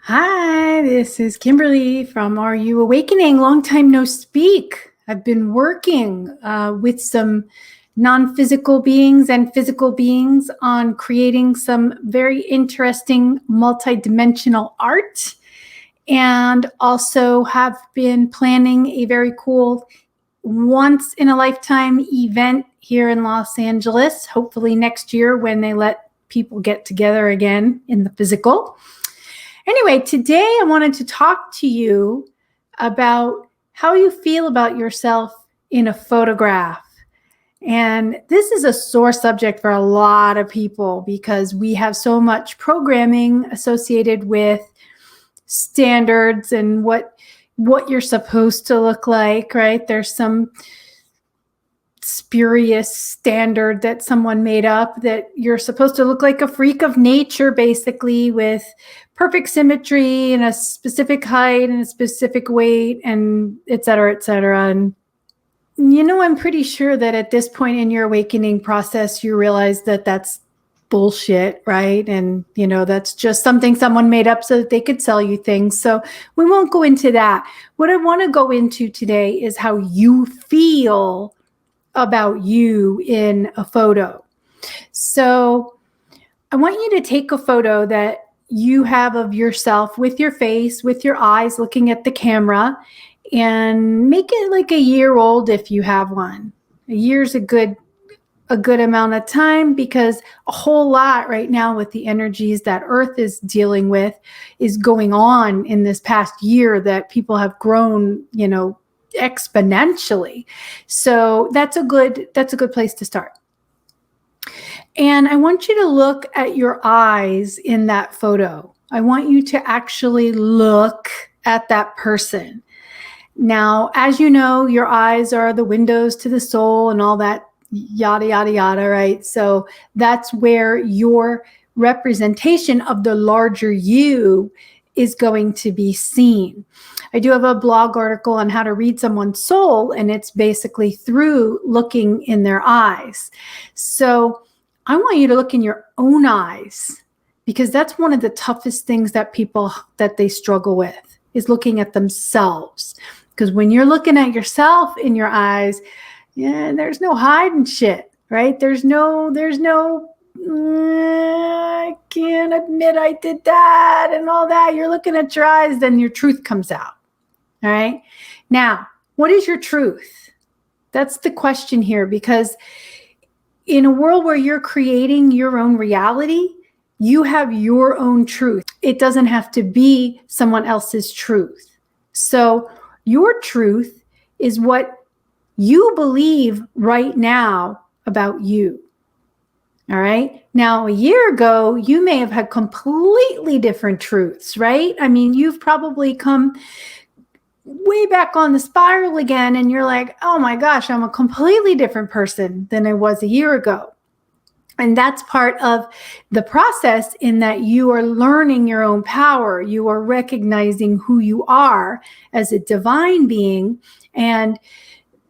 Hi, this is Kimberly from Are You Awakening? Long time no speak. I've been working with some non-physical beings and physical beings on creating some very interesting multidimensional art, and also have been planning a very cool once in a lifetime event here in Los Angeles, hopefully next year when they let people get together again in the physical. Anyway, today I wanted to talk to you about how you feel about yourself in a photograph. And this is a sore subject for a lot of people because we have so much programming associated with standards and what you're supposed to look like, right? There's some spurious standard that someone made up that you're supposed to look like a freak of nature, basically, with perfect symmetry and a specific height and a specific weight and et cetera, et cetera. And I'm pretty sure that at this point in your awakening process, you realize that that's bullshit, right? And that's just something someone made up so that they could sell you things. So we won't go into that. What I want to go into today is how you feel about you in a photo. So I want you to take a photo that you have of yourself with your face, with your eyes looking at the camera, and make it like a year old if you have one. A year's a good amount of time, because a whole lot right now with the energies that Earth is dealing with is going on in this past year that people have grown, exponentially. So that's a good place to start. And I want you to look at your eyes in that photo. I want you to actually look at that person. Now, as you know, your eyes are the windows to the soul and all that yada, yada, yada, right? So that's where your representation of the larger you is going to be seen. I do have a blog article on how to read someone's soul, and it's basically through looking in their eyes. So I want you to look in your own eyes, because that's one of the toughest things that they struggle with, is looking at themselves. Because when you're looking at yourself in your eyes, there's no hiding shit, right? There's no, I can't admit I did that and all that. You're looking at your eyes, then your truth comes out. All right. Now, what is your truth? That's the question here, because in a world where you're creating your own reality, you have your own truth. It doesn't have to be someone else's truth. So your truth is what you believe right now about you. All right. Now, a year ago, you may have had completely different truths, right? I mean, you've probably come way back on the spiral again, and you're like, oh my gosh, I'm a completely different person than I was a year ago. And that's part of the process, in that you are learning your own power. You are recognizing who you are as a divine being. And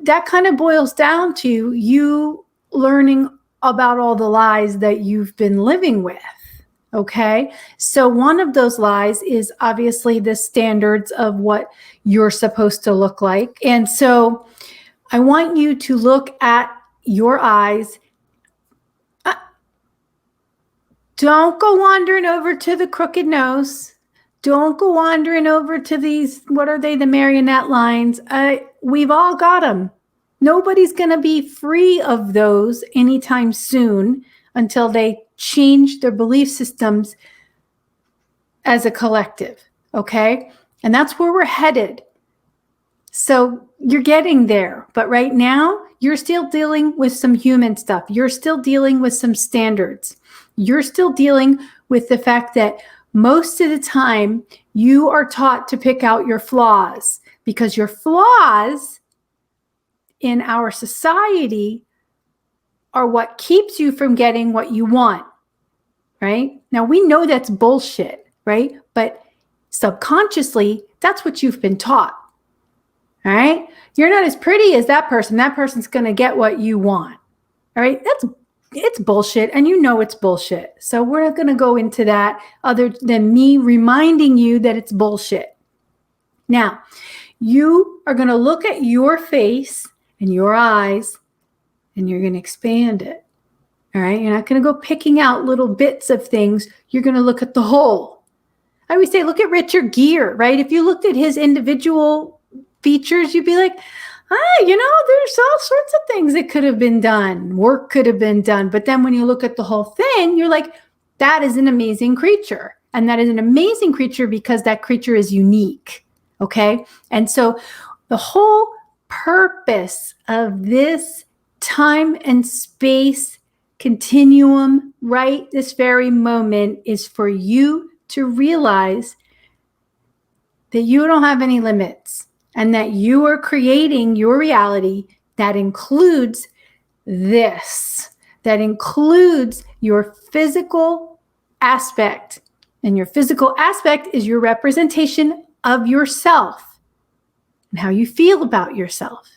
that kind of boils down to you learning about all the lies that you've been living with. Okay. So one of those lies is obviously the standards of what you're supposed to look like. And so I want you to look at your eyes. Don't go wandering over to the crooked nose. Don't go wandering over to these, what are they, the marionette lines? We've all got them. Nobody's going to be free of those anytime soon until they change their belief systems as a collective, okay? And that's where we're headed. So you're getting there, but right now you're still dealing with some human stuff. You're still dealing with some standards. You're still dealing with the fact that most of the time you are taught to pick out your flaws, because your flaws in our society are what keeps you from getting what you want, right? Now, we know that's bullshit, right? But subconsciously, that's what you've been taught, all right? You're not as pretty as that person. That person's going to get what you want, all right? That's it's bullshit, and you know it's bullshit. So we're not going to go into that other than me reminding you that it's bullshit. Now, you are going to look at your face and your eyes, and you're going to expand it. All right? You're not going to go picking out little bits of things. You're going to look at the whole. I always say, look at Richard Gere, right? If you looked at his individual features, you'd be like, there's all sorts of things that could have been done. Work could have been done. But then when you look at the whole thing, you're like, that is an amazing creature. And that is an amazing creature because that creature is unique. Okay? And so the whole purpose of this time and space continuum right this very moment is for you to realize that you don't have any limits and that you are creating your reality that includes this, that includes your physical aspect. And your physical aspect is your representation of yourself and how you feel about yourself.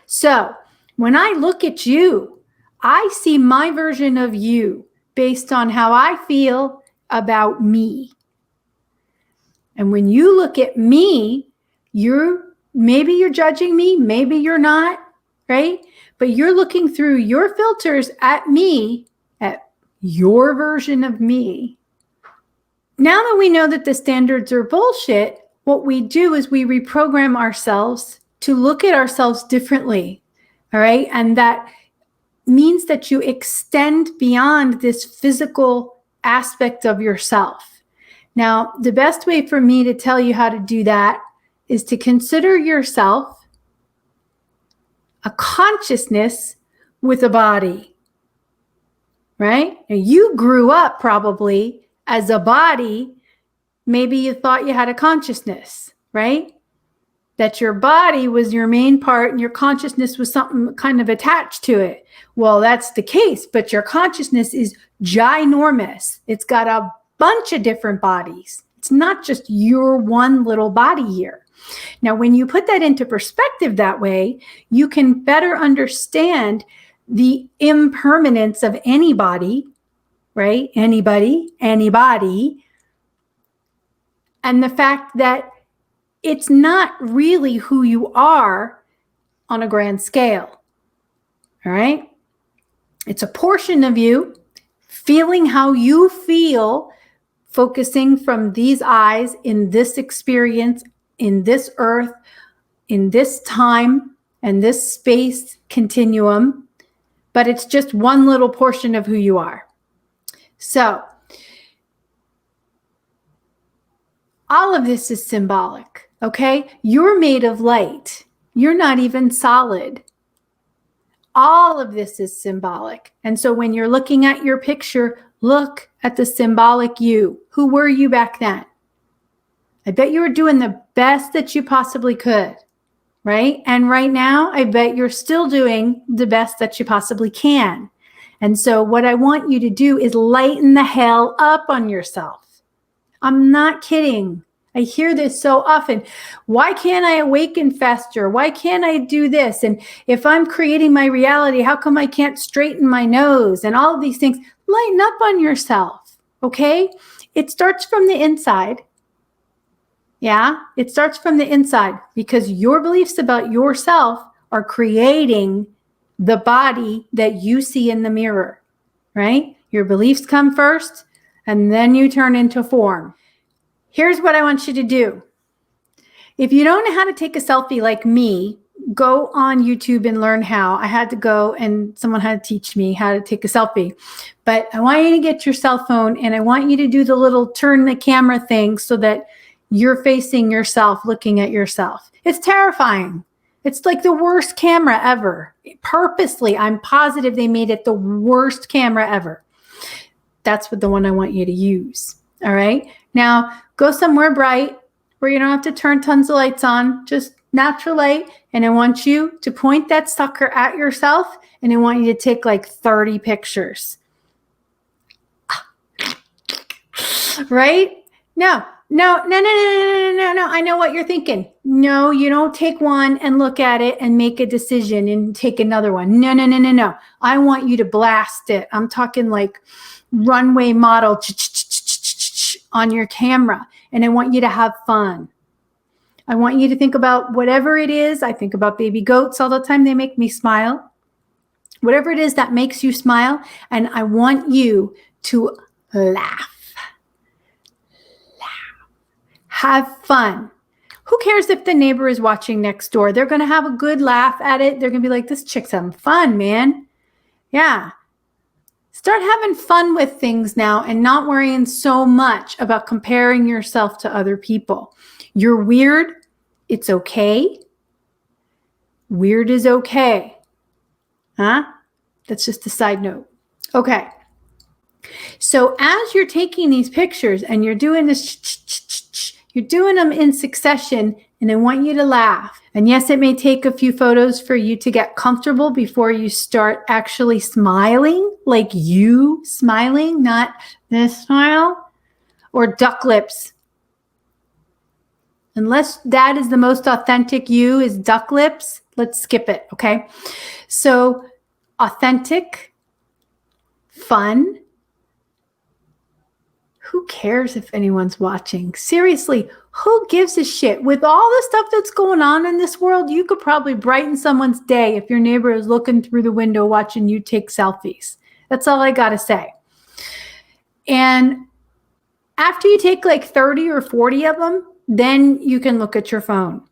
So when I look at you, I see my version of you based on how I feel about me. And when you look at me, maybe you're judging me, maybe you're not, right? But you're looking through your filters at me, at your version of me. Now that we know that the standards are bullshit, what we do is we reprogram ourselves to look at ourselves differently, all right? And that means that you extend beyond this physical aspect of yourself. Now, the best way for me to tell you how to do that is to consider yourself a consciousness with a body, right? Now, you grew up probably as a body. Maybe you thought you had a consciousness, right? That your body was your main part and your consciousness was something kind of attached to it. Well, that's the case, but your consciousness is ginormous. It's got a bunch of different bodies. It's not just your one little body here. Now, when you put that into perspective that way, you can better understand the impermanence of anybody, right? Anybody, and the fact that it's not really who you are on a grand scale, all right? It's a portion of you feeling how you feel, focusing from these eyes in this experience, in this earth, in this time, and this space continuum, but it's just one little portion of who you are. So, all of this is symbolic, okay? You're made of light. You're not even solid. All of this is symbolic. And so when you're looking at your picture, look at the symbolic you. Who were you back then? I bet you were doing the best that you possibly could, right? And right now, I bet you're still doing the best that you possibly can. And so what I want you to do is lighten the hell up on yourself. I'm not kidding. I hear this so often. Why can't I awaken faster? Why can't I do this? And if I'm creating my reality, how come I can't straighten my nose? And all of these things. Lighten up on yourself, okay? It starts from the inside. Yeah, it starts from the inside because your beliefs about yourself are creating the body that you see in the mirror, right? Your beliefs come first, and then you turn into form. Here's what I want you to do. If you don't know how to take a selfie like me, go on YouTube and learn how. I had to go and someone had to teach me how to take a selfie. But I want you to get your cell phone and I want you to do the little turn the camera thing so that you're facing yourself, looking at yourself. It's terrifying. It's like the worst camera ever. Purposely, I'm positive they made it the worst camera ever. That's what the one I want you to use. All right. Now go somewhere bright where you don't have to turn tons of lights on, just natural light. And I want you to point that sucker at yourself. And I want you to take like 30 pictures. Right? No, no, no, no, no, no, no, no, no. I know what you're thinking. No, you don't take one and look at it and make a decision and take another one. No, no, no, no, no. I want you to blast it. I'm talking like runway model on your camera. And I want you to have fun. I want you to think about whatever it is. I think about baby goats all the time. They make me smile. Whatever it is that makes you smile. And I want you to laugh. Have fun. Who cares if the neighbor is watching next door? They're going to have a good laugh at it. They're going to be like, this chick's having fun, man. Yeah. Start having fun with things now and not worrying so much about comparing yourself to other people. You're weird. It's okay. Weird is okay. Huh? That's just a side note. Okay. So as you're taking these pictures and you're doing this, you're doing them in succession, and I want you to laugh. And yes, it may take a few photos for you to get comfortable before you start actually smiling, like you smiling, not this smile, or duck lips. Unless that is the most authentic you is duck lips, let's skip it, okay? So authentic, fun. Who cares if anyone's watching? Seriously, who gives a shit? With all the stuff that's going on in this world, you could probably brighten someone's day if your neighbor is looking through the window watching you take selfies. That's all I got to say. And after you take like 30 or 40 of them, then you can look at your phone.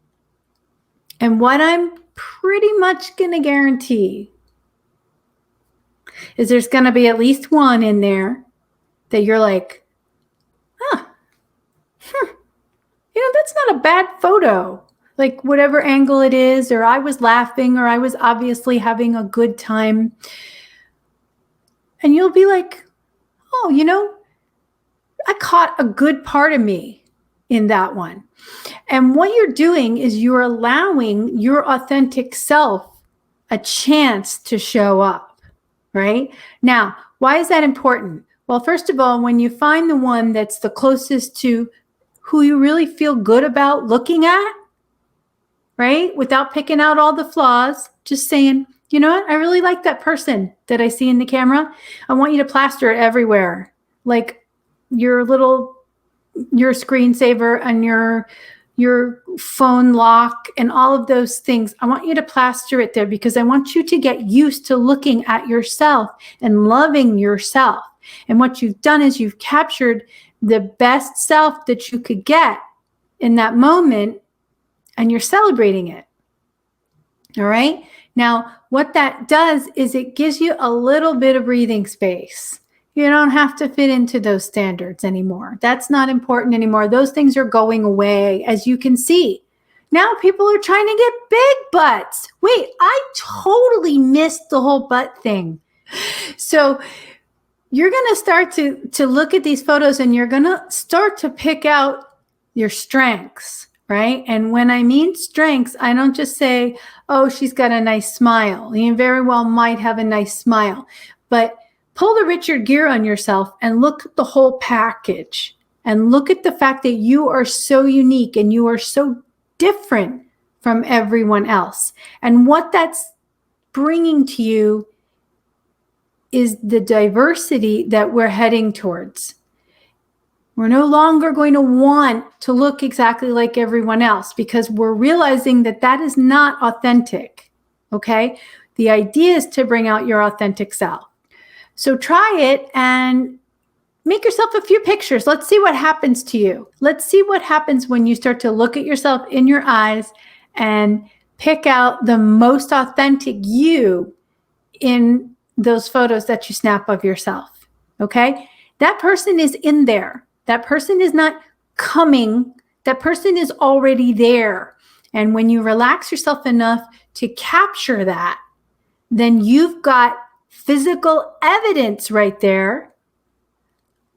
And what I'm pretty much going to guarantee is there's going to be at least one in there that you're like, that's not a bad photo. Like whatever angle it is, or I was laughing, or I was obviously having a good time. And you'll be like, oh, I caught a good part of me in that one. And what you're doing is you're allowing your authentic self a chance to show up, right? Now, why is that important? Well, first of all, when you find the one that's the closest to who you really feel good about looking at, right? Without picking out all the flaws, just saying, you know what? I really like that person that I see in the camera. I want you to plaster it everywhere. Like your screensaver and your phone lock and all of those things. I want you to plaster it there because I want you to get used to looking at yourself and loving yourself. And what you've done is you've captured the best self that you could get in that moment, and you're celebrating it. All right. Now, what that does is it gives you a little bit of breathing space. You don't have to fit into those standards anymore. That's not important anymore. Those things are going away, as you can see. Now people are trying to get big butts. Wait, I totally missed the whole butt thing. So you're going to start to look at these photos, and you're going to start to pick out your strengths, right? And when I mean strengths, I don't just say, oh, she's got a nice smile. You very well might have a nice smile, but pull the Richard Gere on yourself and look at the whole package, and look at the fact that you are so unique and you are so different from everyone else. And what that's bringing to you is the diversity that we're heading towards. We're no longer going to want to look exactly like everyone else because we're realizing that that is not authentic, okay? The idea is to bring out your authentic self. So try it and make yourself a few pictures. Let's see what happens to you. Let's see what happens when you start to look at yourself in your eyes and pick out the most authentic you in those photos that you snap of yourself, okay? That person is in there. That person is not coming. That person is already there. And when you relax yourself enough to capture that, then you've got physical evidence right there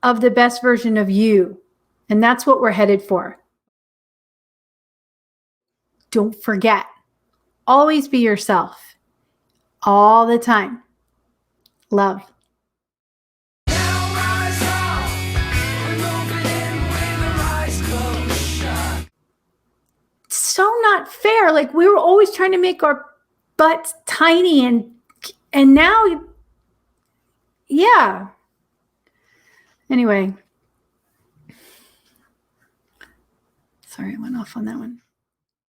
of the best version of you. And that's what we're headed for. Don't forget, always be yourself all the time. Love. not fair. Like we were always trying to make our butts tiny and now, yeah. Anyway. Sorry, I went off on that one.